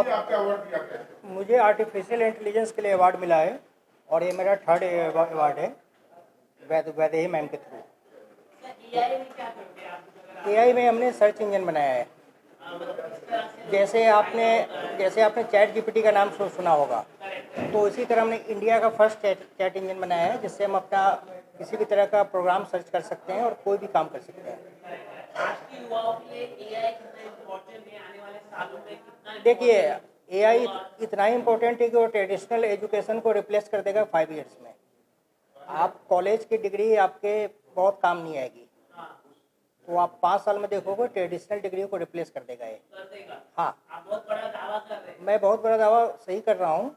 ने आपको अवार्ड दिया गया? मुझे आर्टिफिशियल इंटेलिजेंस के लिए अवार्ड मिला है और ये मेरा 3rd अवार्ड है वैदेही मैम के थ्रू। एआई में हमने सर्च इंजन बनाया है। जैसे आपने चैट जीपीटी का नाम सुना होगा, तो इसी तरह हमने इंडिया का फर्स्ट चैट इंजन बनाया है, जिससे हम अपना किसी भी तरह का प्रोग्राम सर्च कर सकते हैं और कोई भी काम कर सकते हैं। आज के युवाओं के लिए एआई कितना इम्पोर्टेंट है, आने वाले सालों में कितना? देखिए, एआई इतना ही इम्पोर्टेंट है कि वो ट्रेडिशनल एजुकेशन को रिप्लेस कर देगा 5 ईयर्स में। आप कॉलेज की डिग्री आपके बहुत काम नहीं आएगी, तो आप 5 साल में देखोगे ट्रेडिशनल डिग्री को रिप्लेस कर देगा ये। हाँ, आप बहुत बड़ा दावा कर रहे हैं। मैं बहुत बड़ा दावा सही कर रहा हूँ,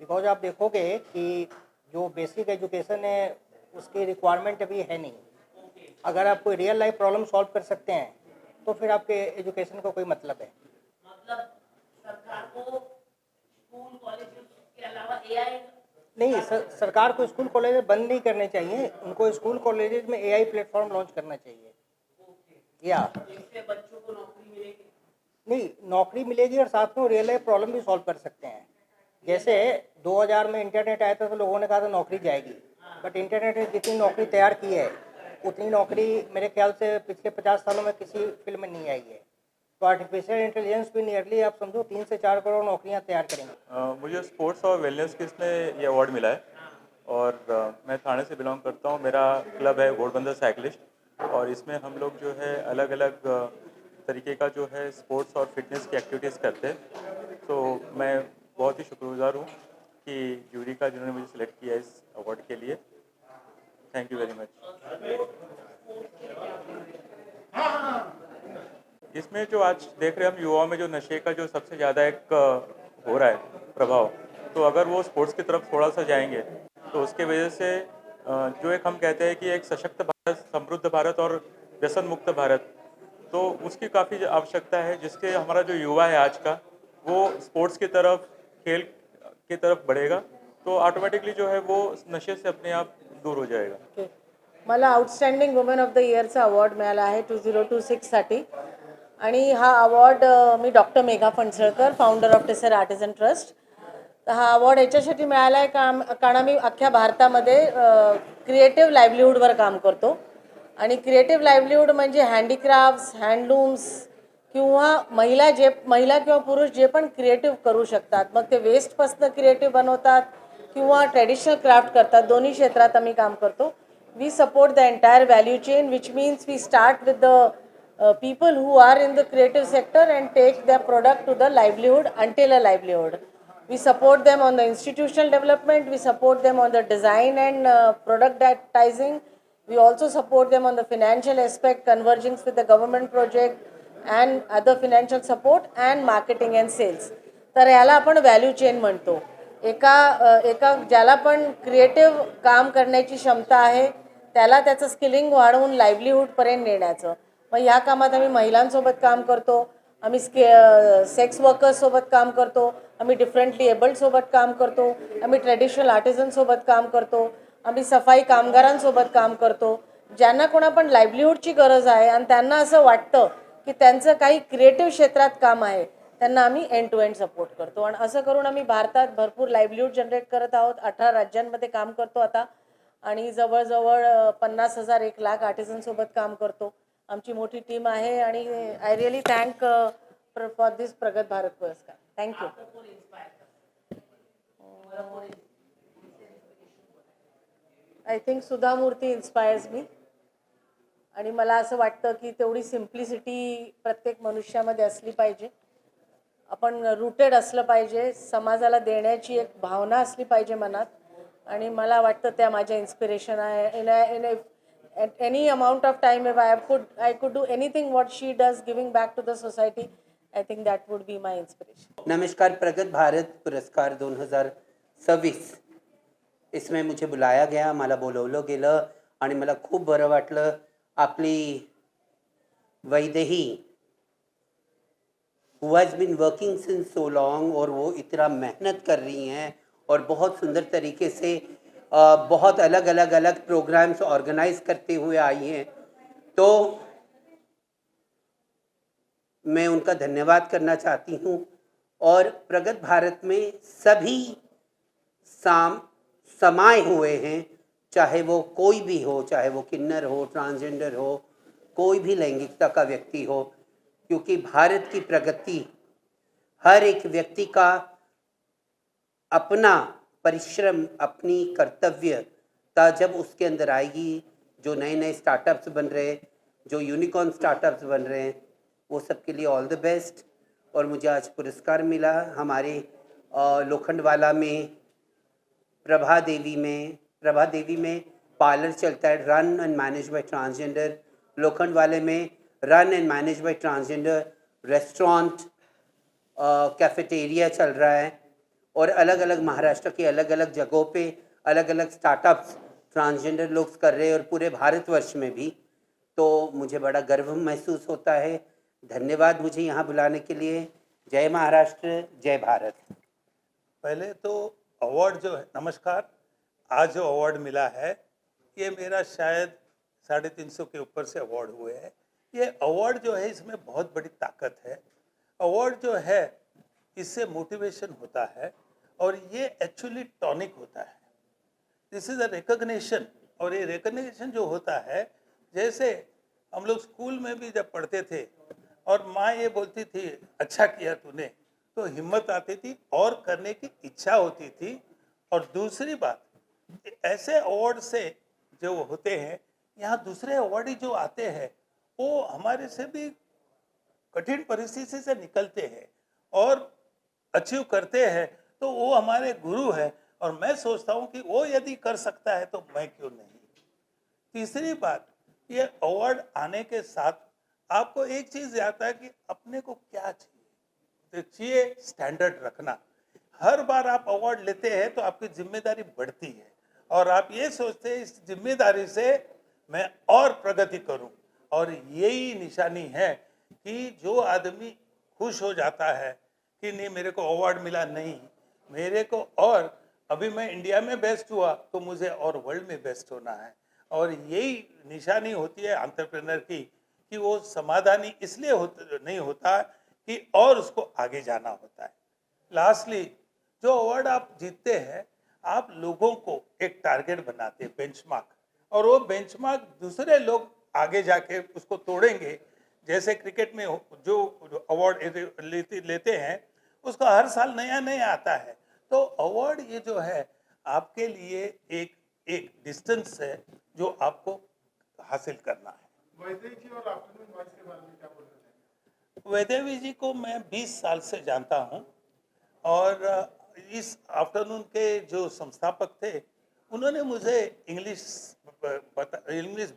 बिकॉज आप देखोगे कि जो बेसिक एजुकेशन है उसकी रिक्वायरमेंट अभी है नहीं। अगर आप कोई रियल लाइफ प्रॉब्लम सॉल्व कर सकते हैं तो फिर आपके एजुकेशन का कोई मतलब है। मतलब सरकार को स्कूल कॉलेज के अलावा एआई नहीं, सरकार को स्कूल कॉलेज बंद नहीं करने चाहिए, उनको स्कूल कॉलेजेस में एआई प्लेटफॉर्म लॉन्च करना चाहिए। या जिससे बच्चों को नौकरी मिलेगी? नहीं, नौकरी मिलेगी और साथ में वो रियल लाइफ प्रॉब्लम भी सॉल्व कर सकते हैं। जैसे 2000 में इंटरनेट आया था तो लोगों ने कहा था नौकरी जाएगी, बट इंटरनेट ने जितनी नौकरी तैयार की है उतनी नौकरी मेरे ख्याल से पिछले 50 सालों में किसी फील्ड में नहीं आई है। तो आर्टिफिशियल इंटेलिजेंस भी नियरली आप समझो 3 से 4 करोड़ नौकरियां तैयार करेंगे। मुझे स्पोर्ट्स और वेलनेस के इसमें ये अवार्ड मिला है और मैं थाने से बिलोंग करता हूँ। मेरा क्लब है घोड़बंदर साइकिलिस्ट और इसमें हम लोग जो है अलग अलग तरीके का जो है स्पोर्ट्स और फिटनेस की एक्टिविटीज़ करते हैं। तो मैं बहुत ही शुक्रगुजार हूँ कि जूरी का जिन्होंने मुझे सिलेक्ट किया इस अवार्ड के लिए। Thank you very much. इसमें जो आज देख रहे हैं हम युवाओं में जो नशे का जो सबसे ज़्यादा एक हो रहा है प्रभाव, तो अगर वो स्पोर्ट्स की तरफ थोड़ा सा जाएंगे तो उसके वजह से जो एक हम कहते हैं कि एक सशक्त भारत, समृद्ध भारत और व्यसन मुक्त भारत, तो उसकी काफ़ी आवश्यकता है, जिसके हमारा जो युवा है आज का वो स्पोर्ट्स की तरफ, खेल की तरफ बढ़ेगा तो ऑटोमेटिकली जो है वो नशे से अपने आप दूर हो जाएगा। मला आउटस्टँडिंग वुमन ऑफ द इयरचा अवॉर्ड मिळाला आहे 2026साठी आणि हा अवॉर्ड मी doctor Megha Phansalkar, founder of टेसर आर्टिझन ट्रस्ट. तर हा अवॉर्ड याच्यासाठी मिळाला आहे कारण आम्ही अख्ख्या भारतामध्ये क्रिएटिव्ह लाईव्हलीहूडवर काम करतो आणि क्रिएटिव्ह लाईव्हलीहूड म्हणजे हँडीक्राफ्ट्स, हँडलूम्स किंवा महिला किंवा पुरुष जे पण क्रिएटिव्ह करू शकतात, मग ते वेस्टपासून क्रिएटिव्ह बनवतात किंवा ट्रेडिशनल क्राफ्ट करतात, दोन्ही क्षेत्रात आम्ही काम करतो. We support the entire value chain, which means we start with the people who are in the creative sector and take their product to the livelihood until a livelihood. We support them on the institutional development, we support them on the design and productizing. We also support them on the financial aspect, convergence with the government project and other financial support and marketing and sales. तर याला आपण value chain म्हणतो. एका ज्याला पण creative काम करण्याची क्षमता आहे त्याला त्याचं स्किलिंग वाढवून लाईव्हलीहूडपर्यंत नेण्याचं. मग ह्या कामात आम्ही महिलांसोबत काम करतो, आम्ही सेक्स वर्कर्ससोबत काम करतो, आम्ही डिफरंटली एबल्डसोबत काम करतो, आम्ही ट्रेडिशनल आर्टिझनसोबत काम करतो, आम्ही सफाई कामगारांसोबत काम करतो. ज्यांना कोणा पण लाईव्हलीहूडची गरज आहे आणि त्यांना असं वाटतं की त्यांचं काही क्रिएटिव्ह क्षेत्रात काम आहे, त्यांना आम्ही एंड टू एंड सपोर्ट करतो. आणि असं करून आम्ही भारतात भरपूर लाईव्हलीहूड जनरेट करत आहोत. 18 राज्यांमध्ये काम करतो आता आणि जवळजवळ 50,000 1 लाख आर्टिझनसोबत काम करतो. आमची मोठी टीम आहे आणि I really thank for this प्रगत भारत पुरस्कार. थँक्यू. आय थिंक सुधा मूर्ती इन्स्पायर्स मी. आणि मला असं वाटतं की तेवढी सिम्प्लिसिटी प्रत्येक मनुष्यामध्ये असली पाहिजे. आपण रूटेड असलं पाहिजे, समाजाला देण्याची एक भावना असली पाहिजे मनात. आणि मला वाटतं त्या माझ्या इन्स्पिरेशन आहे. In any amount of time if I could do anything what she does giving back to the society, I think that would be my inspiration. नमस्कार. प्रगत भारत पुरस्कार 2026 इसमें मुझे बुलाया गया, मला बोलवलं गेलं आणि मला खूप बरं वाटलं. आपली Vaidehi who has been working since so long और वो इतना मेहनत कर रही हैं और बहुत सुंदर तरीके से बहुत अलग प्रोग्राम्स ऑर्गेनाइज करते हुए आई हैं, तो मैं उनका धन्यवाद करना चाहती हूँ. और प्रगत भारत में सभी समाये हुए हैं, चाहे वो कोई भी हो, चाहे वो किन्नर हो, ट्रांसजेंडर हो, कोई भी लैंगिकता का व्यक्ति हो, क्योंकि भारत की प्रगति हर एक व्यक्ति का अपना परिश्रम, अपनी कर्तव्यता जब उसके अंदर आएगी, जो नए नए स्टार्टअप्स बन रहे हैं, जो यूनिकॉर्न स्टार्टअप्स बन रहे हैं, वो सबके लिए ऑल द बेस्ट। और मुझे आज पुरस्कार मिला हमारे लोखंडवाला में प्रभा देवी में पार्लर चलता है, run and manage by transgender. लोखंडवाले में run and manage by transgender restaurant, cafeteria चल रहा है, और अलग अलग महाराष्ट्र के अलग अलग जगहों पे अलग अलग स्टार्टअप्स ट्रांसजेंडर लोग कर रहे हैं, और पूरे भारतवर्ष में भी। तो मुझे बड़ा गर्व महसूस होता है। धन्यवाद मुझे यहाँ बुलाने के लिए। जय महाराष्ट्र, जय भारत। पहले तो अवार्ड जो है, नमस्कार, आज जो अवार्ड मिला है ये मेरा शायद 350 के ऊपर से अवार्ड हुए हैं। ये अवार्ड जो है इसमें बहुत बड़ी ताकत है। अवार्ड जो है इससे मोटिवेशन होता है और ये एक्चुअली टॉनिक होता है। दिस इज़ अ रिकग्निशन, और ये रिकग्निशन जो होता है, जैसे हम लोग स्कूल में भी जब पढ़ते थे और माँ ये बोलती थी अच्छा किया तूने, तो हिम्मत आती थी और करने की इच्छा होती थी। और दूसरी बात, ऐसे अवार्ड से जो होते हैं, यहाँ दूसरे अवार्डी जो आते हैं वो हमारे से भी कठिन परिस्थिति से निकलते हैं और अचीव करते हैं, तो वो हमारे गुरु है। और मैं सोचता हूँ कि वो यदि कर सकता है तो मैं क्यों नहीं। तीसरी बात, ये अवार्ड आने के साथ आपको एक चीज़ आता है कि अपने को क्या चाहिए, तो चाहिए स्टैंडर्ड रखना। हर बार आप अवार्ड लेते हैं तो आपकी जिम्मेदारी बढ़ती है और आप ये सोचते हैं इस जिम्मेदारी से मैं और प्रगति करूं। और यही निशानी है कि जो आदमी खुश हो जाता है कि नहीं मेरे को अवार्ड मिला, नहीं मेरे को, और अभी मैं इंडिया में बेस्ट हुआ तो मुझे और वर्ल्ड में बेस्ट होना है। और यही निशानी होती है एंटरप्रेन्योर की कि वो समाधानी इसलिए नहीं होता कि और उसको आगे जाना होता है। लास्टली, जो अवार्ड आप जीतते हैं, आप लोगों को एक टारगेट बनाते हैं, बेंचमार्क, और वो बेंचमार्क दूसरे लोग आगे जाके उसको तोड़ेंगे। जैसे क्रिकेट में जो अवार्ड लेते हैं उसका हर साल नया नया आता है। तो अवार्ड ये जो है आपके लिए एक डिस्टेंस है जो आपको हासिल करना है। वैदेही जी और आफ्टरनून वॉइस के बारे में क्या बोलना चाहेंगे? वैदेही जी को मैं 20 साल से जानता हूँ और इस आफ्टरनून के जो संस्थापक थे उन्होंने मुझे इंग्लिश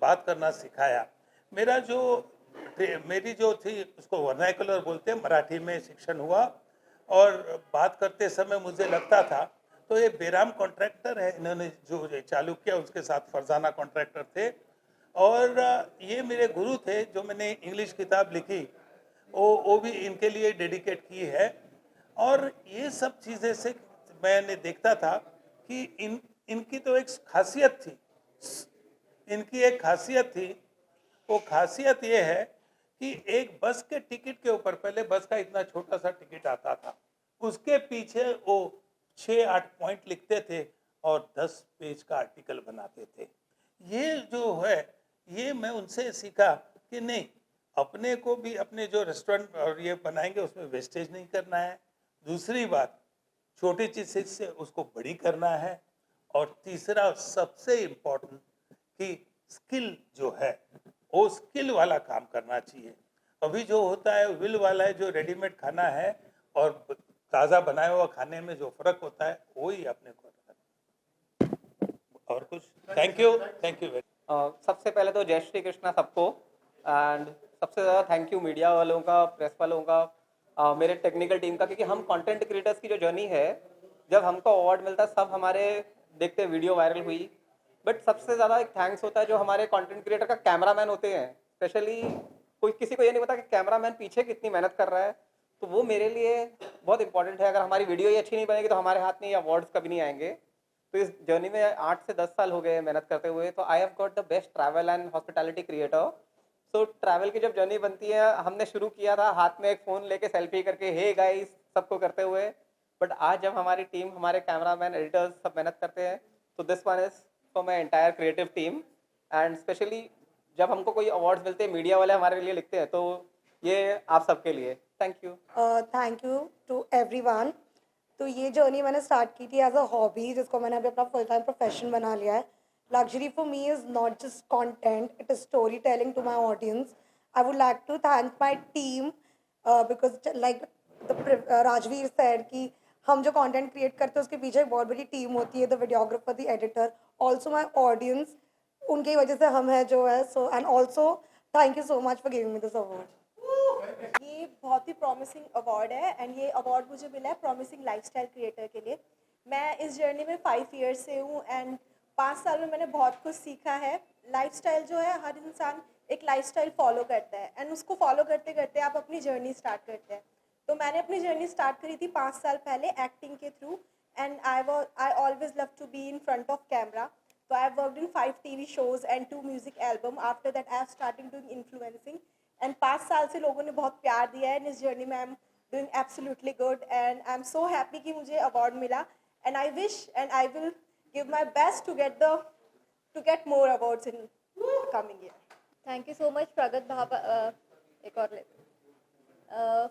बात करना सिखाया। मेरी जो थी उसको वर्नाकुलर बोलते हैं, मराठी में शिक्षण हुआ, और बात करते समय मुझे लगता था, तो ये बेराम कॉन्ट्रैक्टर है, इन्होंने जो चालू किया उसके साथ फरजाना कॉन्ट्रैक्टर थे, और ये मेरे गुरु थे। जो मैंने इंग्लिश किताब लिखी वो भी इनके लिए डेडिकेट की है। और ये सब चीज़ें से मैंने देखता था कि इनकी तो एक खासियत थी, वो खासियत ये है कि एक बस के टिकट के ऊपर, पहले बस का इतना छोटा सा टिकट आता था, उसके पीछे वो 6-8 पॉइंट लिखते थे और 10 पेज का आर्टिकल बनाते थे। ये जो है ये मैं उनसे सीखा कि नहीं, अपने को भी अपने जो रेस्टोरेंट और ये बनाएंगे उसमें वेस्टेज नहीं करना है। दूसरी बात, छोटी चीज़ से उसको बड़ी करना है। और तीसरा सबसे इम्पोर्टेंट कि स्किल जो है वो स्किल वाला काम करना चाहिए। अभी जो होता है विल वाला है, जो रेडीमेड खाना है और ताज़ा बनाया हुआ खाने में जो फ़र्क होता है वही अपने को और कुछ। Thank you very. सबसे पहले तो जय श्री कृष्णा सबको, एंड सबसे ज़्यादा थैंक यू मीडिया वालों का, प्रेस वालों का, मेरे टेक्निकल टीम का, क्योंकि हम कंटेंट क्रिएटर्स की जो जर्नी है, जब हमको अवार्ड मिलता है सब हमारे देखते वीडियो वायरल हुई, बट सबसे ज़्यादा एक थैंक्स होता है जो हमारे कंटेंट क्रिएटर का कैमरामैन होते हैं। स्पेशली किसी को ये नहीं पता कि कैमरामैन पीछे कितनी मेहनत कर रहा है, तो वो मेरे लिए बहुत इंपॉर्टेंट है। अगर हमारी वीडियो ही अच्छी नहीं बनेगी तो हमारे हाथ में ये अवार्ड्स कभी नहीं आएंगे। तो इस जर्नी में 8 से 10 साल हो गए मेहनत करते हुए। तो I have got the best travel and hospitality creator. So travel की जब जर्नी बनती है, हमने शुरू किया था हाथ में एक फ़ोन लेके सेल्फी करके, हे गाइस सबको करते हुए, बट आज जब हमारी टीम, हमारे कैमरामैन, एडिटर्स सब मेहनत करते हैं, तो this one is for my entire creative team. And specially जब हमको कोई अवार्ड्स मिलते हैं, मीडिया वाले हमारे लिए लिखते हैं, तो ये आप सबके लिए thank you. Thank you to everyone. तो ये जर्नी मैंने स्टार्ट की थी एज अ हॉबी, जिसको मैंने अभी अपना फुल टाइम प्रोफेशन बना लिया है। Luxury for me is not just content, it is story telling to my audience. I would like to thank my team because like Rajveer said कि हम जो कंटेंट क्रिएट करते हैं उसके पीछे एक बहुत बड़ी टीम होती है, the videographer, the editor, also my audience, उनकी वजह से हम है जो है। So and also thank you so much for giving me this award. ये बहुत ही प्रॉमिसिंग अवार्ड है एंड ये अवार्ड मुझे मिला है प्रॉमिसिंग लाइफस्टाइल क्रिएटर के लिए। मैं इस जर्नी में 5 ईयर्स से हूँ एंड 5 साल में मैंने बहुत कुछ सीखा है। लाइफस्टाइल जो है, हर इंसान एक लाइफस्टाइल फॉलो करता है एंड उसको फॉलो करते करते आप अपनी जर्नी स्टार्ट करते हैं। तो मैंने अपनी जर्नी स्टार्ट करी थी 5 साल पहले एक्टिंग के through and I always love to be in front of camera. So I have worked in 5 TV shows and 2 music album. After that I have started doing influencing. And 5 साल से लोगों ने बहुत प्यार दिया है इस जर्नी में। I am doing absolutely good and I am so happy कि मुझे अवार्ड मिला and I wish and I will give my best to get more awards in coming year. Thank you so much Pragat एक और ले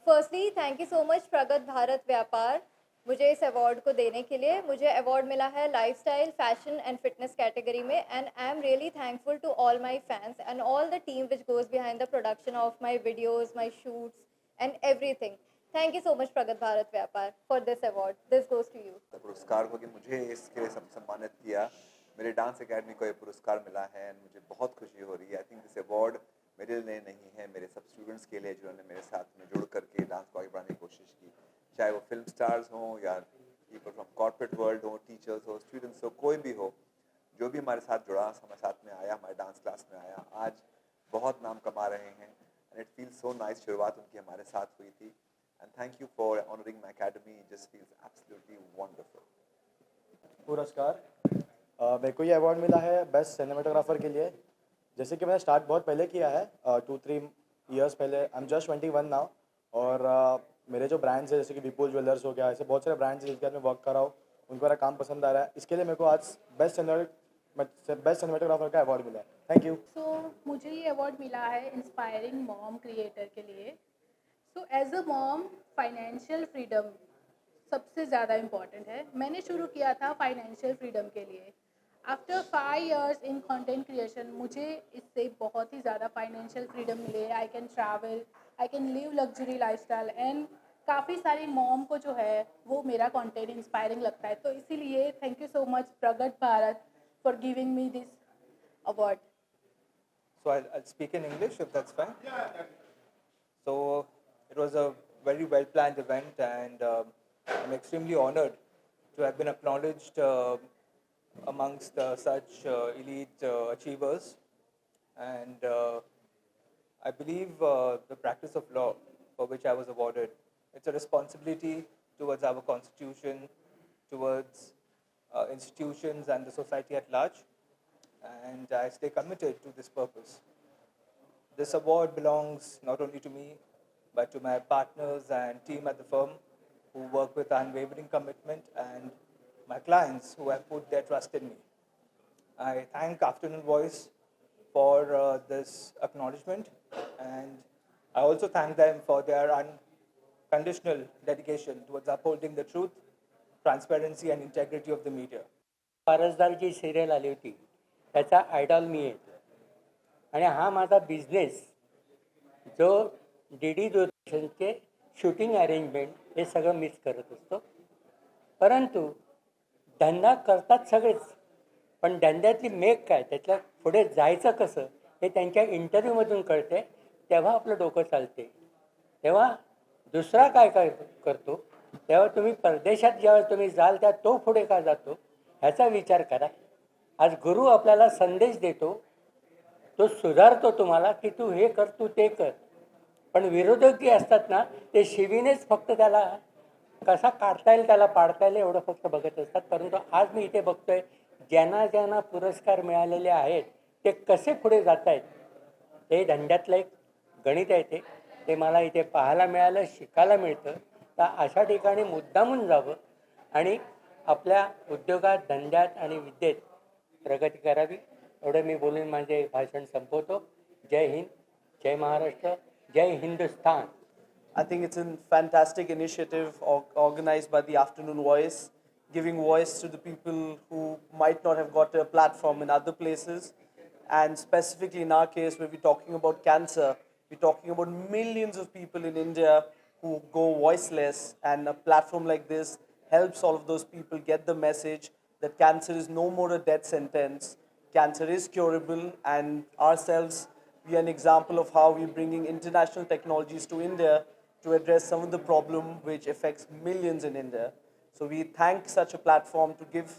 firstly thank you so much Pragat Bharat व्यापार मुझे इस award को देने के लिए। मुझे अवार्ड मिला है lifestyle, fashion and fitness category में and I am really thankful to all my fans and all the team which goes behind the production of my videos, my shoots and everything. Thank you so much Pragat Bharat Vyapar for this award. This goes to you. पुरस्कार को कि मुझे इसके लिए सम्मानित किया। मेरे dance academy को ये पुरस्कार मिला है एंड मुझे बहुत खुशी हो रही है। आई थिंक दिस अवार्ड मेरे लिए नहीं है, मेरे सब स्टूडेंट्स के लिए जिन्होंने मेरे साथ में जुड़ करके डांस को आगे बढ़ाने की कोशिश की, चाहे वो फिल्म स्टार्स हों या पीपल फ्रॉम कॉर्पोरेट वर्ल्ड हो, टीचर्स हो, स्टूडेंट्स हो, कोई भी हो, जो भी हमारे साथ जुड़ा, हमारे साथ में आया, हमारे डांस क्लास में आया, आज बहुत नाम कमा रहे हैं and it feels so nice. शुरुआत उनकी हमारे साथ हुई थी and thank you for honouring my academy, just feels absolutely wonderful. पुरस्कार मेरे को ये अवार्ड मिला है बेस्ट सिनेमेटोग्राफर के लिए। जैसे कि मैंने स्टार्ट बहुत पहले किया है, 2-3 ईयर्स पहले। आई एम जस्ट 21 नाउ और मेरे जो ब्रांड्स है जैसे कि विपुल ज्वेलर्स हो गया, ऐसे बहुत सारे ब्रांड्स हैं जिनके साथ मैं वर्क कर रहा हूँ, उनको मेरा काम पसंद आ रहा है। इसके लिए मेरे को आज बेस्ट सिनेमेटोग्राफर का अवार्ड मिला है। Thank you. सो मुझे ये अवार्ड मिला है इंस्पायरिंग मॉम क्रिएटर के लिए। So as a mom financial freedom सबसे ज़्यादा इम्पॉर्टेंट है। मैंने शुरू किया था फाइनेंशियल फ्रीडम के लिए। आफ्टर 5 years इन कंटेंट क्रिएशन मुझे इससे बहुत ही ज़्यादा फाइनेंशियल फ्रीडम मिले। I can travel, I can live luxury lifestyle and काफ़ी सारी मॉम को जो है वो मेरा कंटेंट इंस्पायरिंग लगता है। तो इसीलिए thank you so much Pragat Bharat for giving me this award. So I'll speak in English if that's fine. So it was a very well planned event and I'm extremely honored to have been acknowledged amongst such elite achievers. And I believe the practice of law for which I was awarded, it's a responsibility towards our constitution, towards institutions and the society at large. And I stay committed to this purpose. This award belongs not only to me, but to my partners and team at the firm who work with unwavering commitment and my clients who have put their trust in me. I thank Afternoon Voice for this acknowledgement and I also thank them for their unconditional dedication towards upholding the truth, transparency and integrity of the media. वारसदार जी serial आली होती त्याचा idol मी येतो आणि हा माझा business जो D दूरदर्शनचे shooting arrangement हे सगळं मीच करत असतो. परंतु धंदा करतात सगळेच, पण धंद्यातली मेक काय, त्यातल्या पुढे जायचं कसं हे त्यांच्या इंटरव्ह्यूमधून कळते. तेव्हा आपलं डोकं चालते. तेव्हा दुसरा काय काय करतो, तेव्हा तुम्ही परदेशात जेव्हा तुम्ही जाल त्या तो पुढे का जातो ह्याचा विचार करा. आज गुरु आपल्याला संदेश देतो, तो सुधारतो तुम्हाला की तू हे कर, तू ते कर. पण विरोधक जे असतात ना ते शिवीनेच फक्त त्याला कसा काढता येईल, त्याला पाडता येईल एवढं फक्त बघत असतात. परंतु आज मी इथे बघतोय ज्यांना ज्यांना पुरस्कार मिळालेले आहेत ते कसे पुढे जात आहेत, हे धंद्यातलं एक गणित आहे. ते मला इथे पाहायला मिळालं, शिकायला मिळतं. तर अशा ठिकाणी मुद्दामून जावं आणि आपल्या उद्योगात, धंद्यात आणि विद्येत प्रगती करावी. एवढं मी बोलून माझे भाषण संपवतो. जय हिंद, जय महाराष्ट्र, जय Hindustan. I think it's a fantastic initiative organized by the Afternoon Voice, giving voice to the people who might not have got a platform in other places. And specifically in our case, where we're talking about cancer, we're talking about millions of people in India who go voiceless, and a platform like this helps all of those people get the message that cancer is no more a death sentence. Cancer is curable, and ourselves, we are an example of how we're bringing international technologies to India to address some of the problem which affects millions in India. So we thank such a platform to give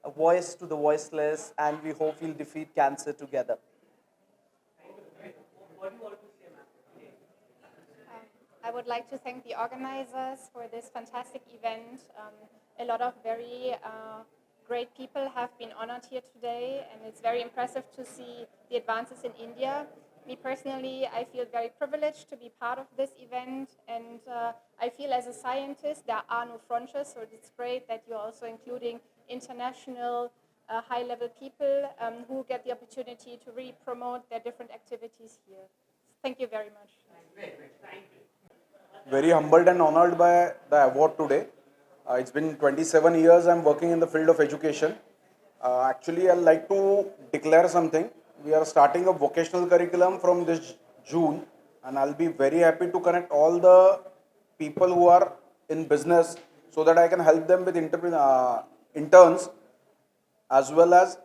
a voice to the voiceless, and we hope we'll defeat cancer together. I would like to thank the organizers for this fantastic event. A lot of very great people have been honored here today, and it's very impressive to see the advances in India. Me personally, I feel very privileged to be part of this event, and I feel as a scientist there are no frontiers, so it's great that you're also including international high-level people who get the opportunity to really promote their different activities here. Thank you very much. Very humbled and honored by the award today. It's been 27 years I'm working in the field of education. Actually, I'd like to declare something. We are starting a vocational curriculum from this June, and I'll be very happy to connect all the people who are in business so that I can help them with interns, as well as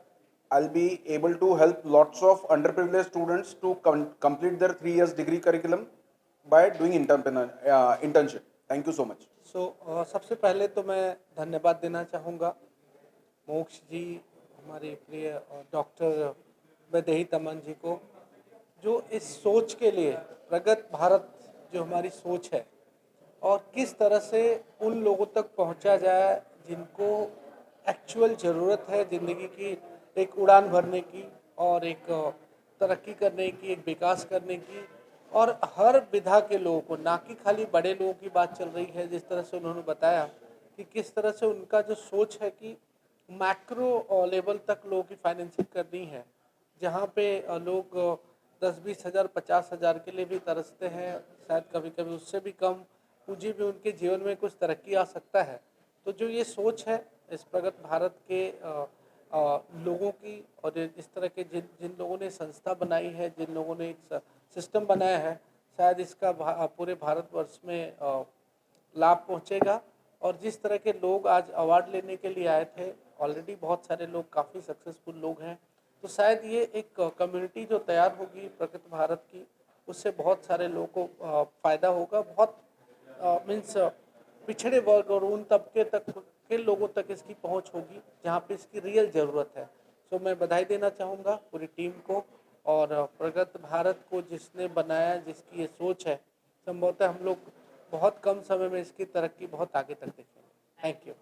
I'll be able to help lots of underprivileged students to complete their 3 years degree curriculum by doing internship. Thank you so much. सबसे पहले तो मैं धन्यवाद देना चाहूँगा मोक्ष जी, हमारे प्रिय डॉक्टर वैदेही तमन जी को, जो इस सोच के लिए प्रगत भारत जो हमारी सोच है और किस तरह से उन लोगों तक पहुँचा जाए जिनको एक्चुअल ज़रूरत है ज़िंदगी की, एक उड़ान भरने की और एक तरक्की करने की, एक विकास करने की, और हर विधा के लोगों को, ना कि खाली बड़े लोगों की बात चल रही है। जिस तरह से उन्होंने बताया कि किस तरह से उनका जो सोच है कि मैक्रो लेवल तक लोगों की फाइनेंसिंग करनी है, जहाँ पे लोग 10-20 हज़ार 50 हज़ार के लिए भी तरसते हैं, शायद कभी कभी उससे भी कम पूंजी में उनके जीवन में कुछ तरक्की आ सकता है। तो जो ये सोच है इस प्रगत भारत के लोगों की, और इस तरह के जिन लोगों ने संस्था बनाई है, जिन लोगों ने एक सिस्टम बनाया है, शायद इसका पूरे भारतवर्ष में लाभ पहुंचेगा। और जिस तरह के लोग आज अवार्ड लेने के लिए आए थे, ऑलरेडी बहुत सारे लोग काफ़ी सक्सेसफुल लोग हैं, तो शायद ये एक कम्युनिटी जो तैयार होगी प्रगत भारत की, उससे बहुत सारे लोगों को फ़ायदा होगा। बहुत मीन्स पिछड़े वर्ग और उन तबके तक के लोगों तक इसकी पहुंच होगी जहां पे इसकी रियल ज़रूरत है। सो मैं बधाई देना चाहूँगा पूरी टीम को और प्रगत भारत को, जिसने बनाया, जिसकी ये सोच है। संभवतः हम लोग बहुत कम समय में इसकी तरक्की बहुत आगे तक देखेंगे। Thank you.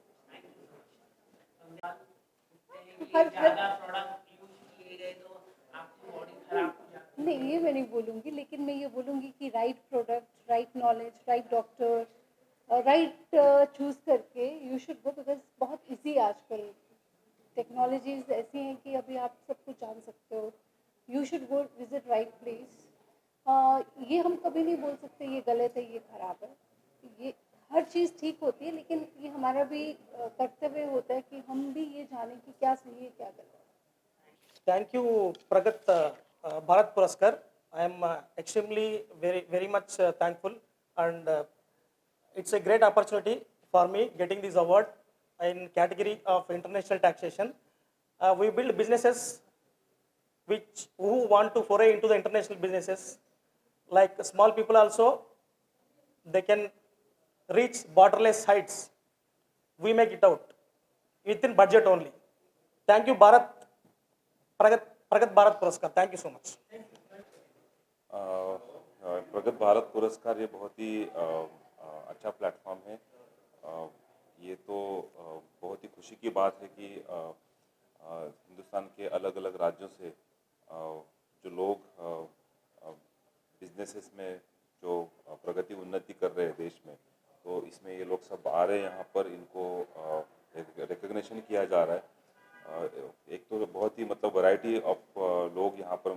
नहीं, ये मैं नहीं बोलूँगी, लेकिन मैं ये बोलूँगी कि right product, right knowledge, right doctor, right choose करके यू शुड गो, बिकॉज बहुत इजी आजकल टेक्नोलॉजीज ऐसी हैं कि अभी आप सब कुछ जान सकते हो। You should go visit right place. ये हम कभी नहीं बोल सकते ये गलत है, ये ख़राब है, ये हर चीज़ ठीक होती है, लेकिन ये हमारा भी कर्तव्य होता है कि हम भी ये जानें कि क्या सही है क्या गलत है। Thank you, Pragat Bharat Puraskar. I am extremely very much thankful, and it's a great opportunity for me getting this award in category of international taxation. We build businesses who want to foray into the international businesses, like small people also, they can reach borderless heights. We make it out within budget only. Thank you, प्रगत भारत पुरस्कार। Thank you so much. Pragat Bharat पुरस्कार ये बहुत ही अच्छा platform है। ये तो बहुत ही खुशी की बात है कि हिंदुस्तान के अलग अलग राज्यों से जो लोग बिजनेसेस में जो प्रगति उन्नति कर रहे हैं देश में, तो इसमें ये लोग सब आ रहे हैं यहाँ पर, इनको रिकग्निशन किया जा रहा है। एक तो बहुत ही मतलब वैरायटी ऑफ लोग यहाँ पर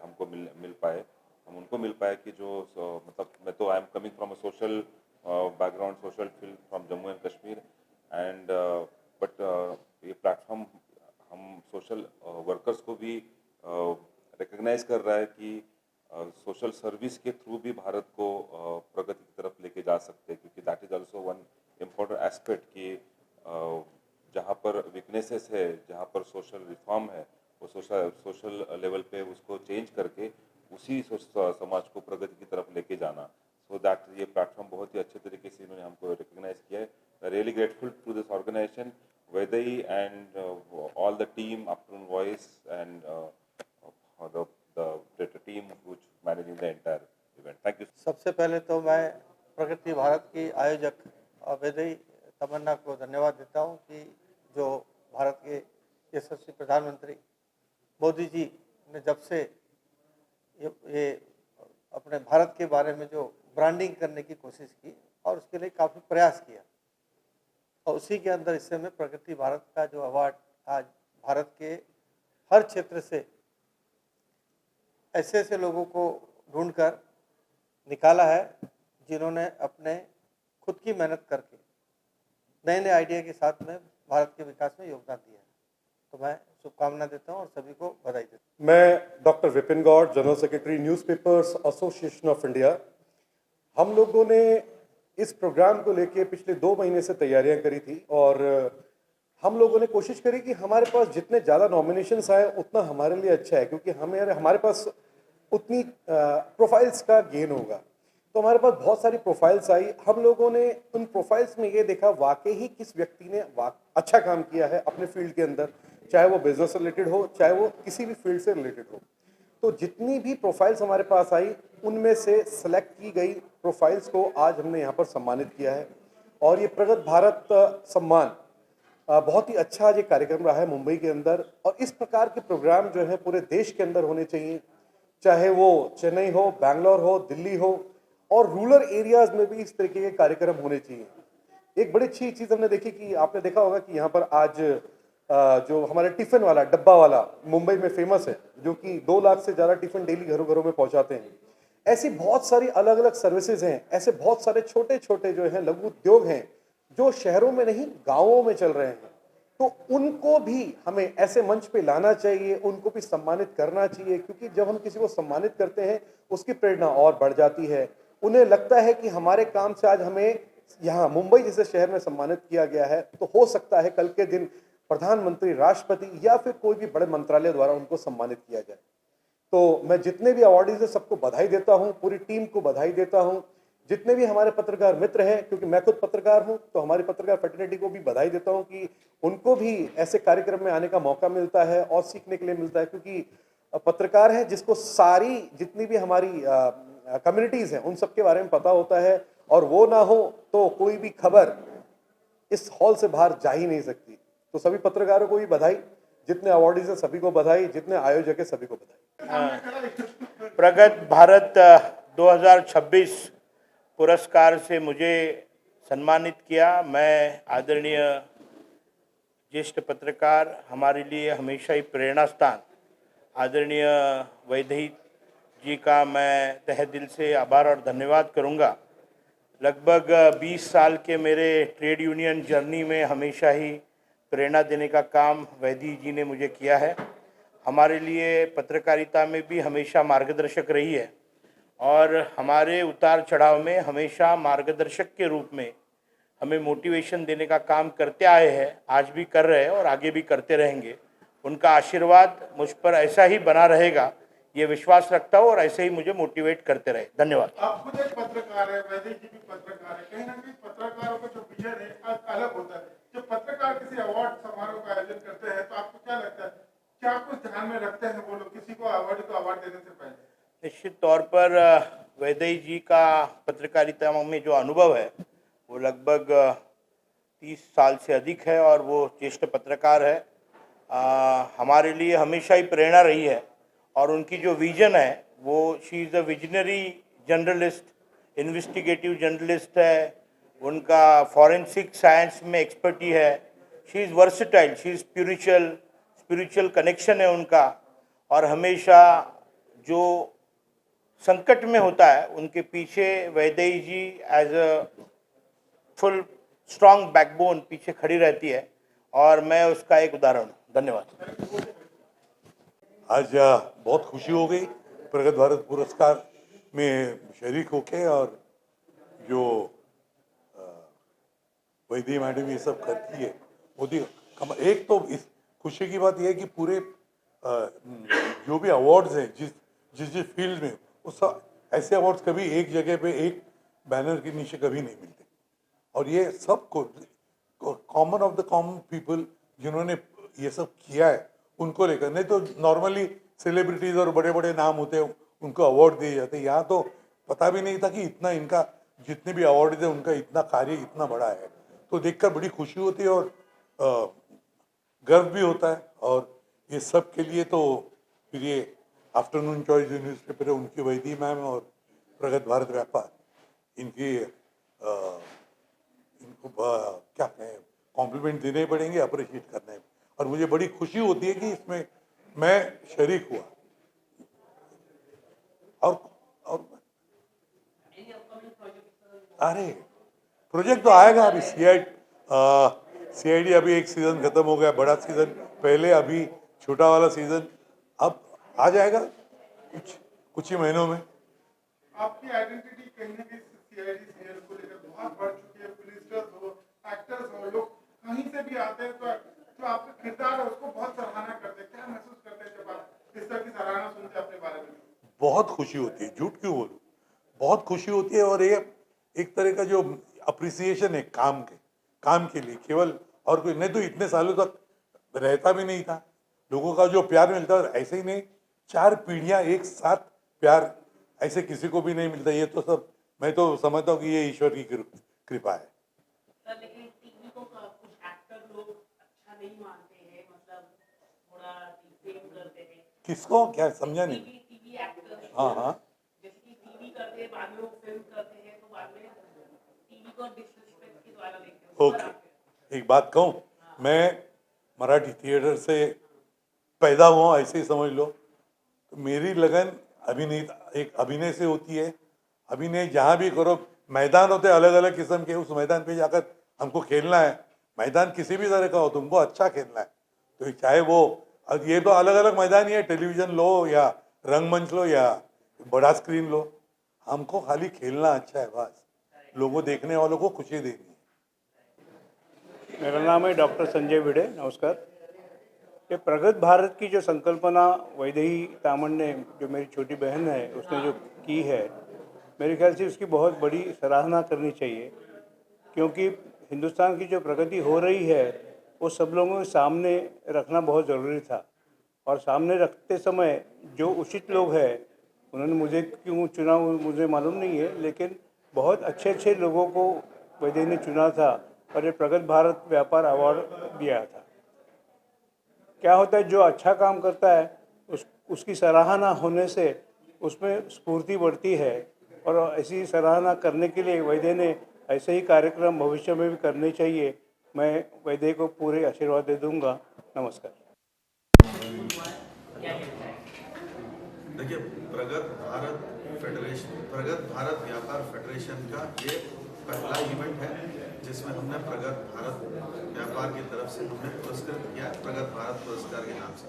हमको मिल पाए, हम उनको मिल पाए कि जो मतलब मैं तो I am coming from a social background, social field from Jammu and Kashmir and but ये प्लेटफॉर्म हम सोशल वर्कर्स को भी रिकग्नाइज कर रहा है कि सोशल सर्विस के थ्रू भी भारत को प्रगति की तरफ लेके जा सकते हैं, क्योंकि that is also one important aspect कि जहाँ पर वीकनेसेस है, जहाँ पर सोशल रिफॉर्म है, वो सोशल लेवल पे उसको चेंज करके उसी समाज को प्रगति की तरफ लेके जाना। सो दैट ये प्लेटफॉर्म बहुत ही अच्छे तरीके से इन्होंने हमको रिकग्नाइज किया है। Really grateful to this organisation, Vaidehi and all the team, Afternoon Voice and the team which managing the entire event. Thank you. सबसे पहले तो मैं प्रगति भारत की आयोजक वैदेही तमन्ना को धन्यवाद देता हूं कि जो भारत के यशस्वी प्रधानमंत्री मोदी जी ने जब से ये अपने भारत के बारे में जो ब्रांडिंग करने की कोशिश की और उसके लिए काफ़ी प्रयास किया, और उसी के अंदर इस समय प्रगति भारत का जो अवार्ड आज भारत के हर क्षेत्र से ऐसे ऐसे लोगों को ढूंढकर निकाला है जिन्होंने अपने खुद की मेहनत करके नए नए आइडिया के साथ में भारत के विकास में योगदान दिया है। तो मैं शुभकामना देता हूं और सभी को बधाई देता हूं। मैं doctor Vipin Gaur, general secretary newspapers association of India. हम लोगों ने इस प्रोग्राम को लेके पिछले 2 महीने से तैयारियां करी थी और हम लोगों ने कोशिश करी कि हमारे पास जितने ज़्यादा नॉमिनेशंस आए उतना हमारे लिए अच्छा है, क्योंकि हमारे पास उतनी प्रोफाइल्स का गेन होगा। तो हमारे पास बहुत सारी प्रोफाइल्स आई। हम लोगों ने उन प्रोफाइल्स में ये देखा वाकई ही किस व्यक्ति ने अच्छा काम किया है अपने फील्ड के अंदर, चाहे वो बिजनेस से रिलेटेड हो, चाहे वो किसी भी फील्ड से रिलेटेड हो। तो जितनी भी प्रोफाइल्स हमारे पास आई उनमें से सेलेक्ट की गई प्रोफाइल्स को आज हमने यहाँ पर सम्मानित किया है। और ये प्रगत भारत सम्मान बहुत ही अच्छा आज ये कार्यक्रम रहा है मुंबई के अंदर, और इस प्रकार के प्रोग्राम जो है पूरे देश के अंदर होने चाहिए, चाहे वो चेन्नई हो, बैंगलोर हो, दिल्ली हो, और रूरल एरियाज में भी इस तरीके के कार्यक्रम होने चाहिए। एक बड़ी अच्छी चीज़ हमने देखी कि आपने देखा होगा कि यहाँ पर आज जो हमारे टिफ़िन वाला, डब्बा वाला मुंबई में फेमस है, जो कि 2 लाख से ज़्यादा टिफ़िन डेली घरों घरों में पहुँचाते हैं। ऐसी बहुत सारी अलग अलग सर्विसेज हैं, ऐसे बहुत सारे छोटे छोटे जो हैं लघु उद्योग हैं जो शहरों में नहीं गाँवों में चल रहे हैं। तो उनको भी हमें ऐसे मंच पे लाना चाहिए, उनको भी सम्मानित करना चाहिए, क्योंकि जब हम किसी को सम्मानित करते हैं उसकी प्रेरणा और बढ़ जाती है। उन्हें लगता है कि हमारे काम से आज हमें यहाँ मुंबई जैसे शहर में सम्मानित किया गया है, तो हो सकता है कल के दिन प्रधानमंत्री, राष्ट्रपति या फिर कोई भी बड़े मंत्रालय द्वारा उनको सम्मानित किया जाए। तो मैं जितने भी अवार्डीज हैं सबको बधाई देता हूं, पूरी टीम को बधाई देता हूं, जितने भी हमारे पत्रकार मित्र हैं, क्योंकि मैं खुद पत्रकार हूं, तो हमारी पत्रकार फ्रेटर्निटी को भी बधाई देता हूं कि उनको भी ऐसे कार्यक्रम में आने का मौका मिलता है और सीखने के लिए मिलता है। क्योंकि पत्रकार है जिसको सारी जितनी भी हमारी कम्युनिटीज़ हैं उन सब के बारे में पता होता है, और वो ना हो तो कोई भी खबर इस हॉल से बाहर जा ही नहीं सकती। तो सभी पत्रकारों को भी बधाई, जितने अवार्डीज हैं सभी को बधाई, जितने आयोजक हैं सभी को बधाई। प्रगत भारत 2026 पुरस्कार से मुझे सम्मानित किया। मैं आदरणीय ज्येष्ठ पत्रकार, हमारे लिए हमेशा ही प्रेरणा स्थान आदरणीय वैदेही जी का मैं तहे दिल से आभार और धन्यवाद करूंगा। लगभग 20 साल के मेरे ट्रेड यूनियन जर्नी में हमेशा ही प्रेरणा देने का काम वैदेही जी ने मुझे किया है। हमारे लिए पत्रकारिता में भी हमेशा मार्गदर्शक रही है और हमारे उतार चढ़ाव में हमेशा मार्गदर्शक के रूप में हमें मोटिवेशन देने का काम करते आए हैं, आज भी कर रहे हैं और आगे भी करते रहेंगे। उनका आशीर्वाद मुझ पर ऐसा ही बना रहेगा, ये विश्वास रखता हूँ, और ऐसे ही मुझे मोटिवेट करते रहे। धन्यवाद। आप खुद एक पत्रकार है, वैदेही जी भी पत्रकार है, कहीं ना कहीं पत्रकारों का जो विजन है अलग होता है। जब पत्रकार किसी अवार्ड समारोह का आयोजन करते हैं तो आपको क्या लगता है, क्या कुछ ध्यान में रखते हैं वो लोग किसी को अवार्ड देने से पहले? निश्चित तौर पर वैदेही जी का पत्रकारिता में जो अनुभव है वो लगभग 30 साल से अधिक है और वो ज्येष्ठ पत्रकार है। हमारे लिए हमेशा ही प्रेरणा रही है और उनकी जो विजन है वो she is a visionary journalist, investigative journalist है, उनका फॉरेंसिक साइंस में एक्सपर्टी है, she is versatile, she is spiritual connection है उनका, और हमेशा जो संकट में होता है उनके पीछे Vaidehi ji as a full strong backbone पीछे खड़ी रहती है, और मैं उसका एक उदाहरण हूँ। धन्यवाद। आज बहुत खुशी हो गई प्रगत भारत पुरस्कार में शरीक होके, और जो वैदेही मैडम ये सब करती है वो एक तो इस खुशी की बात यह है कि पूरे जो भी अवार्ड्स हैं जिस फील्ड में, उस ऐसे अवार्ड्स कभी एक जगह पे एक बैनर के नीचे कभी नहीं मिलते, और ये सब common of the common people जिन्होंने ये सब किया है उनको लेकर, नहीं तो नॉर्मली सेलिब्रिटीज और बड़े बड़े नाम होते हैं उनको अवार्ड दिए जाते हैं। यहाँ तो पता भी नहीं था कि इतना इनका जितने भी अवार्ड थे उनका इतना कार्य इतना बड़ा है, तो देखकर बड़ी खुशी होती है और गर्व भी होता है। और ये सब के लिए तो फिर ये आफ्टरनून चॉइस जो न्यूज़पेपर है उनकी वैदेही मैम और प्रगत भारत व्यापार इनकी इनको क्या कहें कॉम्प्लीमेंट देने पड़ेंगे, अप्रिशिएट करने, और मुझे बड़ी खुशी होती है कि इसमें मैं शरीक हुआ। और अरे प्रोजेक्ट तो आएगा अभी। सीआईडी अभी एक सीजन खत्म हो गया, बड़ा सीजन पहले, अभी छोटा वाला सीजन अब आ जाएगा कुछ ही महीनों में। आपकी आइडेंटिटी कहीं ना कहीं सीआईडी सीरियल को लेकर बहुत बढ़ चुकी है। पुलिसर्स हो, एक्टर्स हो, लोग कहीं से भी आते हैं तो जो आपका किरदार है उसको बहुत सराहना करते हैं। क्या महसूस करते हैं जब आप इस तरह की सराहना सुनते हैं अपने बारे में? बहुत खुशी होती है, झूठ क्यों बोलूं, बहुत खुशी होती है। और ये एक तरह का जो अप्रिसिएशन है काम के लिए केवल, और कोई नहीं तो इतने सालों तक रहता भी नहीं था। लोगों का जो प्यार मिलता है ऐसे ही नहीं, 4 पीढ़ियां एक साथ प्यार ऐसे किसी को भी नहीं मिलता। ये तो सब मैं तो समझता हूँ कि ये ईश्वर की कृपा है। लेकिन टीवी को कुछ एक्टर लोग अच्छा नहीं मानते हैं, मतलब थोड़ा डिफेम करते हैं। किसको क्या समझा नहीं? TV actor. हाँ जैसे कि टीवी करते हैं, बाद में वो फिल्म करते हैं, तो बाद में टीवी को डिसरिस्पेक्ट के द्वारा देखते हैं। ओके, एक बात कहूँ, मैं मराठी थिएटर से पैदा हुआ, ऐसे ही समझ लो। तो मेरी लगन अभिनय से होती है। अभिनय जहाँ भी करो, मैदान होते अलग अलग किस्म के, उस मैदान पे जाकर हमको खेलना है। मैदान किसी भी तरह का हो, तुमको अच्छा खेलना है, तो चाहे वो ये तो अलग अलग मैदान ही है, टेलीविजन लो या रंगमंच लो या बड़ा स्क्रीन लो, हमको खाली खेलना अच्छा है बस, लोगों देखने वालों को खुशी देनी है। मेरा नाम है डॉक्टर संजय भिड़े, नमस्कार। ये प्रगत भारत की जो संकल्पना वैदेही तामन ने, जो मेरी छोटी बहन है, उसने जो की है, मेरे ख्याल से उसकी बहुत बड़ी सराहना करनी चाहिए, क्योंकि हिंदुस्तान की जो प्रगति हो रही है वो सब लोगों के सामने रखना बहुत ज़रूरी था। और सामने रखते समय जो उचित लोग हैं, उन्होंने मुझे क्यों चुना मुझे मालूम नहीं है, लेकिन बहुत अच्छे लोगों को वैदेही ने चुना था और ये प्रगत भारत व्यापार अवार्ड दिया था। क्या होता है, जो अच्छा काम करता है उसकी सराहना होने से उसमें स्फूर्ति बढ़ती है, और ऐसी सराहना करने के लिए वैदेही ने ऐसे ही कार्यक्रम भविष्य में भी करने चाहिए। मैं वैदेही को पूरे आशीर्वाद दे दूंगा। नमस्कार। देखिए, प्रगत भारत व्यापार फेडरेशन का ये पहला इवेंट है जिसमें हमने प्रगत भारत व्यापार की तरफ से हमने पुरस्कृत किया है, प्रगत भारत पुरस्कार के नाम से।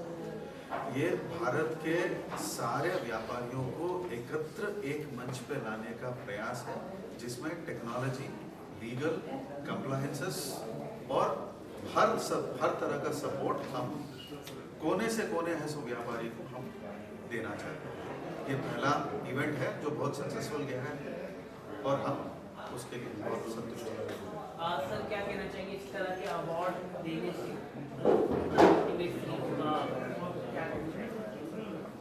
ये भारत के सारे व्यापारियों को एकत्र एक मंच पे लाने का प्रयास है, जिसमें टेक्नोलॉजी, लीगल कंप्लायंसेस और हर तरह का सपोर्ट हम कोने से कोने है सो व्यापारी को हम देना चाहते हैं। ये पहला इवेंट है जो बहुत सक्सेसफुल गया है और हम उसके लिए बहुत संतुष्ट हैं। सर, क्या कहना चाहिए इस तरह के अवार्ड देने से?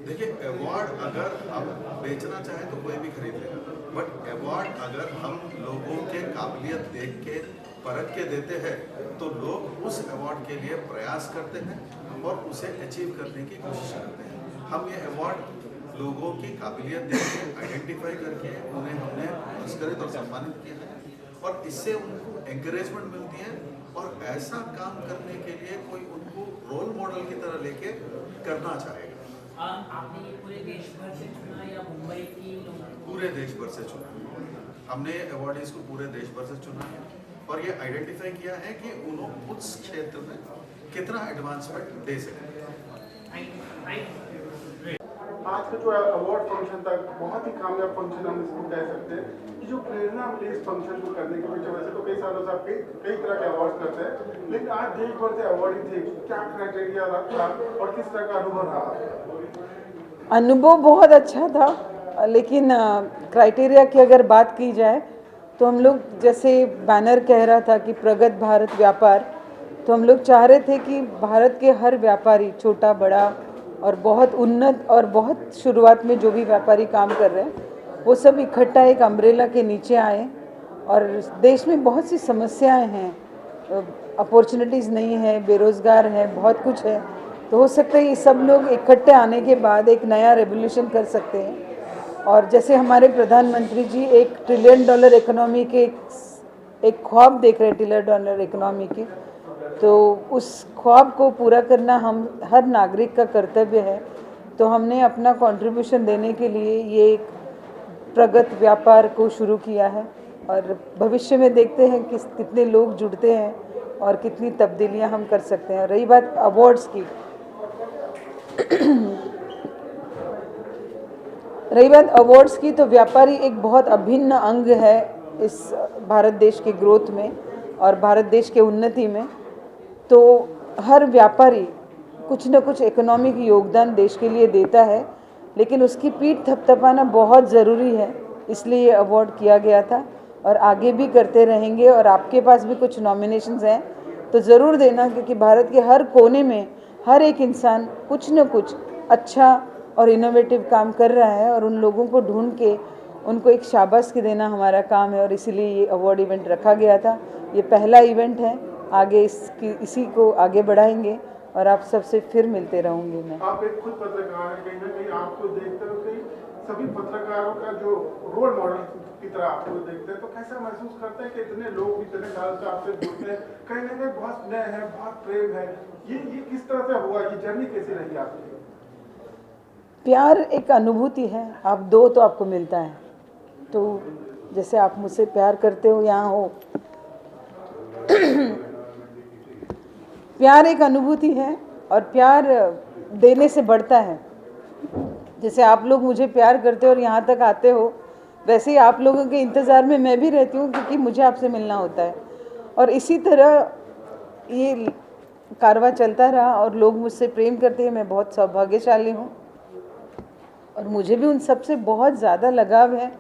देखिए, अवार्ड अगर हम बेचना चाहें तो कोई भी खरीद लेगा, बट अवार्ड अगर हम लोगों के काबिलियत देख के परख के देते हैं तो लोग उस अवार्ड के लिए प्रयास करते हैं और उसे अचीव करने की कोशिश करते हैं। हम ये अवार्ड लोगों की काबिलियत देख के आइडेंटिफाई करके उन्हें हमने पुरस्कृत और सम्मानित किया है, और इससे उनको एंकरेजमेंट मिलती है और ऐसा काम करने के लिए कोई उनको रोल मॉडल की तरह लेके करना चाहेगा। आपने ये पूरे देश भर से चुना या मुंबई की पूरे देश भर से चुना, हमने अवॉर्डीज को पूरे देश भर से चुना है और ये आइडेंटिफाई किया है कि उन्होंने उस क्षेत्र में कितना एडवांसमेंट दे सके। आज का जो अवार्ड फंक्शन था बहुत ही कामयाब फंक्शन हम इसको कह सकते हैं। ये जो प्रेरणा मिली इस फंक्शन को करने के पीछे, वैसे तो कई सालों से आप कई तरह के अवार्ड करते हैं, लेकिन आज देश भर से अवार्डिंग थे, क्या क्राइटेरिया था और किस तरह का अनुभव रहा? अनुभव बहुत अच्छा था, लेकिन क्राइटेरिया की अगर बात की जाए तो हम लोग जैसे बैनर कह रहा था कि प्रगत भारत व्यापार, तो हम लोग चाह रहे थे कि भारत के हर व्यापारी, छोटा बड़ा और बहुत उन्नत और बहुत शुरुआत में जो भी व्यापारी काम कर रहे हैं वो सब इकट्ठा एक अम्ब्रेला के नीचे आए। और देश में बहुत सी समस्याएं हैं, अपॉर्चुनिटीज़ नहीं है, बेरोज़गार है, बहुत कुछ है, तो हो सकता है ये सब लोग इकट्ठे आने के बाद एक नया रेवोल्यूशन कर सकते हैं। और जैसे हमारे प्रधानमंत्री जी $1 ट्रिलियन इकोनॉमी के एक ख्वाब देख रहे हैं, $1 ट्रिलियन इकोनॉमी की, तो उस ख्वाब को पूरा करना हम हर नागरिक का कर्तव्य है। तो हमने अपना कंट्रीब्यूशन देने के लिए ये एक प्रगत व्यापार को शुरू किया है और भविष्य में देखते हैं कि कितने लोग जुड़ते हैं और कितनी तब्दीलियां हम कर सकते हैं। रही बात अवार्ड्स की, तो व्यापारी एक बहुत अभिन्न अंग है इस भारत देश के ग्रोथ में और भारत देश के उन्नति में। तो हर व्यापारी कुछ न कुछ इकोनॉमिक योगदान देश के लिए देता है, लेकिन उसकी पीठ थपथपाना बहुत ज़रूरी है, इसलिए ये अवार्ड किया गया था और आगे भी करते रहेंगे। और आपके पास भी कुछ नॉमिनेशंस हैं तो ज़रूर देना, क्योंकि भारत के हर कोने में हर एक इंसान कुछ न कुछ अच्छा और इनोवेटिव काम कर रहा है और उन लोगों को ढूंढ के उनको एक शाबाशी देना हमारा काम है और इसीलिए ये अवार्ड इवेंट रखा गया था। ये पहला इवेंट है, आगे इसी को आगे बढ़ाएंगे और आप सबसे फिर मिलते रहूँगी मैं। आप एक खुद पत्रकार हैं, कहीं ना कहीं आपको देखते हो कि सभी पत्रकारों का जो रोल मॉडल की तरह आपको देखते हैं, तो कैसा महसूस करते हैं कि इतने लोग इतने साल से आपसे जुड़ते हैं, कहीं ना कहीं बहुत स्नेह है, बहुत प्रेम है, ये किस तरह से हुआ, ये जर्नी कैसी रही आपकी? प्यार एक अनुभूति है, आप दो तो आपको मिलता है। तो जैसे आप मुझसे प्यार करते हो, यहाँ हो, प्यार एक अनुभूति है और प्यार देने से बढ़ता है। जैसे आप लोग मुझे प्यार करते हो और यहाँ तक आते हो, वैसे ही आप लोगों के इंतज़ार में मैं भी रहती हूँ, क्योंकि मुझे आपसे मिलना होता है। और इसी तरह ये कारवां चलता रहा और लोग मुझसे प्रेम करते हैं। मैं बहुत सौभाग्यशाली हूँ और मुझे भी उन सब से बहुत ज़्यादा लगाव है,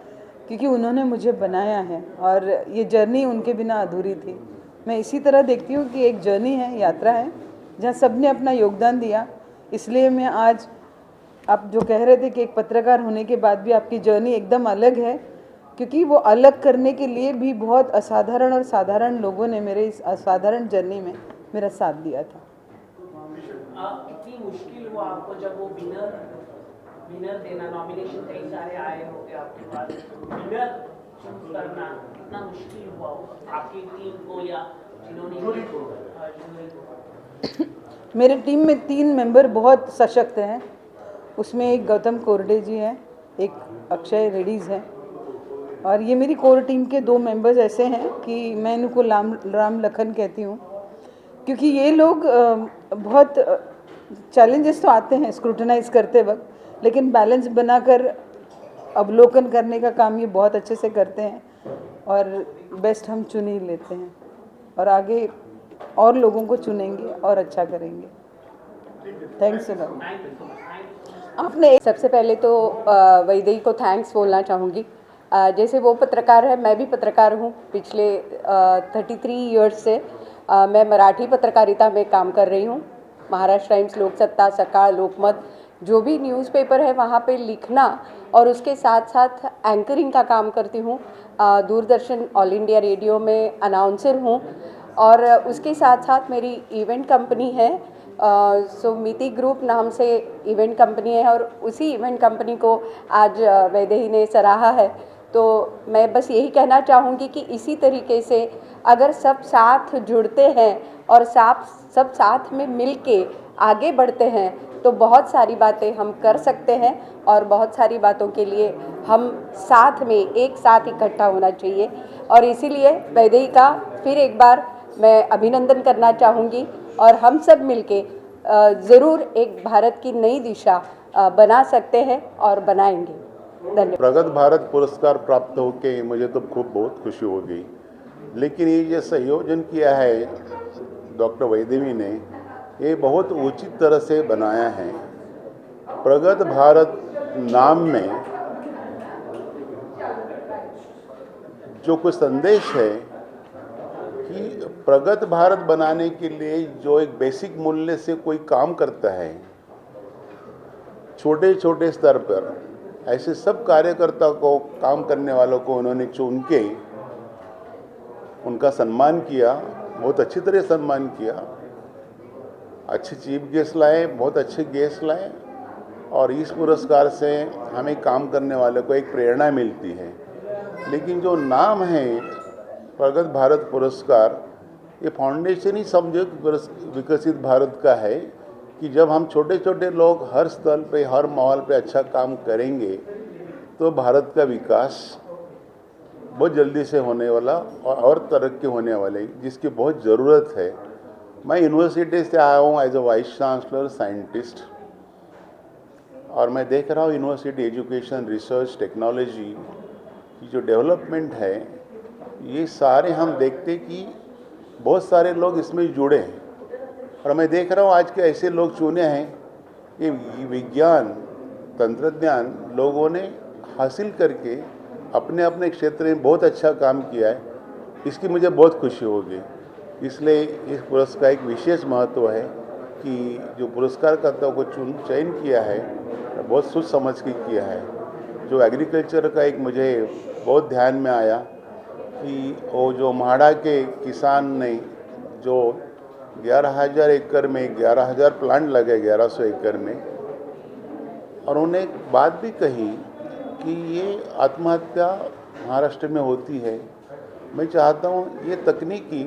क्योंकि उन्होंने मुझे बनाया है और ये जर्नी उनके बिना अधूरी थी। मैं इसी तरह देखती हूँ कि एक जर्नी है, यात्रा है, जहाँ सब ने अपना योगदान दिया। इसलिए मैं आज, आप जो कह रहे थे कि एक पत्रकार होने के बाद भी आपकी जर्नी एकदम अलग है, क्योंकि वो अलग करने के लिए भी बहुत असाधारण और साधारण लोगों ने मेरे इस असाधारण जर्नी में मेरा साथ दिया था। कितनी मुश्किल हुआ आपको जब वो विनर देना, नॉमिनेशन कई सारे आए होंगे आपके पास, विनर चूज करना कितना मुश्किल हुआ होगा आपकी टीम को या जिन्होंने जूरी को? मेरे टीम में 3 मेंबर बहुत सशक्त हैं। उसमें एक गौतम कोरडे जी हैं, एक अक्षय रेड्डीज हैं और ये मेरी कोर टीम के 2 मेंबर्स ऐसे हैं कि मैं इनको राम लखन कहती हूँ, क्योंकि ये लोग बहुत चैलेंजेस तो आते हैं स्क्रूटनाइज करते वक्त, लेकिन बैलेंस बनाकर अवलोकन करने का काम ये बहुत अच्छे से करते हैं और बेस्ट हम चुन ही लेते हैं और आगे और लोगों को चुनेंगे और अच्छा करेंगे। Thanks a lot. आपने सबसे पहले तो वैदेही को थैंक्स बोलना चाहूँगी। जैसे वो पत्रकार है, मैं भी पत्रकार हूँ। पिछले 33 इयर्स से मैं मराठी पत्रकारिता में काम कर रही हूँ। महाराष्ट्र टाइम्स, लोकसत्ता, सकाळ, लोकमत, जो भी न्यूज़पेपर है वहाँ पे लिखना और उसके साथ साथ एंकरिंग का काम करती हूँ। दूरदर्शन, ऑल इंडिया रेडियो में अनाउंसर हूँ और उसके साथ साथ मेरी इवेंट कंपनी है। सो मिति ग्रुप नाम से इवेंट कंपनी है और उसी इवेंट कंपनी को आज वैदेही ने सराहा है। तो मैं बस यही कहना चाहूँगी कि इसी तरीके से अगर सब साथ जुड़ते हैं और सब साथ में मिल के आगे बढ़ते हैं तो बहुत सारी बातें हम कर सकते हैं और बहुत सारी बातों के लिए हम साथ में एक साथ इकट्ठा होना चाहिए। और इसीलिए वैदेही का फिर एक बार मैं अभिनंदन करना चाहूँगी और हम सब मिलके ज़रूर एक भारत की नई दिशा बना सकते हैं और बनाएंगे। धन्यवाद। प्रगत भारत पुरस्कार प्राप्त होके मुझे तो बहुत खुशी हो गई, लेकिन ये जो संयोजन किया है डॉक्टर वैदेही ने, ये बहुत उचित तरह से बनाया है। प्रगत भारत नाम में जो कुछ संदेश है कि प्रगत भारत बनाने के लिए जो एक बेसिक मूल्य से कोई काम करता है, छोटे छोटे स्तर पर ऐसे सब कार्यकर्ता को, काम करने वालों को उन्होंने चुन के उनका सम्मान किया, बहुत अच्छी तरह सम्मान किया। अच्छे चीफ गेस्ट लाए, बहुत अच्छे गेस्ट लाए और इस पुरस्कार से हमें काम करने वालों को एक प्रेरणा मिलती है। लेकिन जो नाम है प्रगत भारत पुरस्कार, ये फाउंडेशन ही समझो विकसित भारत का है कि जब हम छोटे छोटे लोग हर स्तर पे, हर माहौल पे अच्छा काम करेंगे तो भारत का विकास बहुत जल्दी से होने वाला और तरक्की होने वाली, जिसकी बहुत ज़रूरत है। मैं यूनिवर्सिटी से आया हूँ as a vice chancellor scientist, और मैं देख रहा हूँ यूनिवर्सिटी एजुकेशन, रिसर्च, टेक्नोलॉजी की जो डेवलपमेंट है, ये सारे हम देखते कि बहुत सारे लोग इसमें जुड़े हैं। और मैं देख रहा हूँ आज के ऐसे लोग चुने हैं कि विज्ञान, तंत्रज्ञान लोगों ने हासिल करके अपने अपने क्षेत्र में बहुत अच्छा काम किया है। इसकी मुझे बहुत खुशी होगी। इसलिए इस पुरस्कार का एक विशेष महत्व है कि जो पुरस्कारकर्ताओं को चयन किया है बहुत सोच समझ के किया है। जो एग्रीकल्चर का एक मुझे बहुत ध्यान में आया कि वो जो म्हाडा के किसान ने जो 11,000 एकड़ में 11,000 प्लांट लगे, 1100 एकड़ में, और उन्होंने एक बात भी कही कि ये आत्महत्या महाराष्ट्र में होती है। मैं चाहता हूँ ये तकनीकी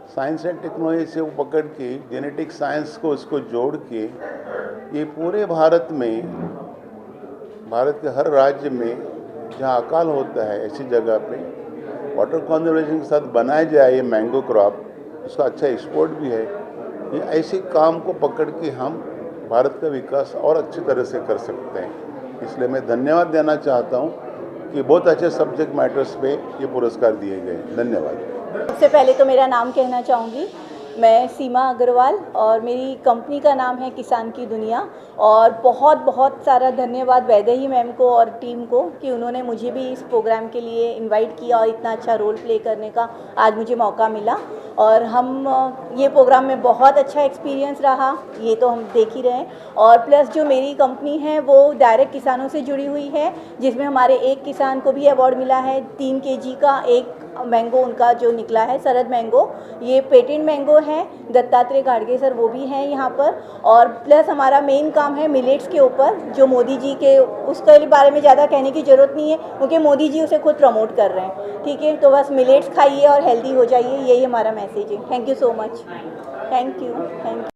साइंस एंड टेक्नोलॉजी से वो पकड़ के, जेनेटिक साइंस को उसको जोड़ के ये पूरे भारत में, भारत के हर राज्य में जहाँ अकाल होता है ऐसी जगह पे वाटर कंजर्वेशन के साथ बनाया जाए ये मैंगो क्रॉप, उसका अच्छा एक्सपोर्ट भी है। ये ऐसे काम को पकड़ के हम भारत का विकास और अच्छी तरह से कर सकते हैं। इसलिए मैं धन्यवाद देना चाहता हूँ कि बहुत अच्छे सब्जेक्ट मैटर्स पे ये पुरस्कार दिए गए। धन्यवाद। सबसे पहले तो मेरा नाम कहना चाहूँगी, मैं सीमा अग्रवाल और मेरी कंपनी का नाम है किसान की दुनिया। और बहुत बहुत सारा धन्यवाद वैदेही मैम को और टीम को कि उन्होंने मुझे भी इस प्रोग्राम के लिए इनवाइट किया और इतना अच्छा रोल प्ले करने का आज मुझे मौका मिला। और हम ये प्रोग्राम में बहुत अच्छा एक्सपीरियंस रहा, ये तो हम देख ही रहे हैं। और प्लस जो मेरी कंपनी है वो डायरेक्ट किसानों से जुड़ी हुई है, जिसमें हमारे एक किसान को भी अवार्ड मिला है। 3 kg का एक मैंगो उनका जो निकला है, सरद मैंगो, ये पेटेंट मैंगो है। दत्तात्रेय गाड़गे सर वो भी हैं यहाँ पर। और प्लस हमारा मेन काम है मिलेट्स के ऊपर, जो मोदी जी के, उसके बारे में ज़्यादा कहने की ज़रूरत नहीं है क्योंकि मोदी जी उसे खुद प्रमोट कर रहे हैं। ठीक है, तो बस मिलेट्स खाइए और हेल्दी हो जाइए, यही हमारा मैसेज है। Thank you so much. Thank you.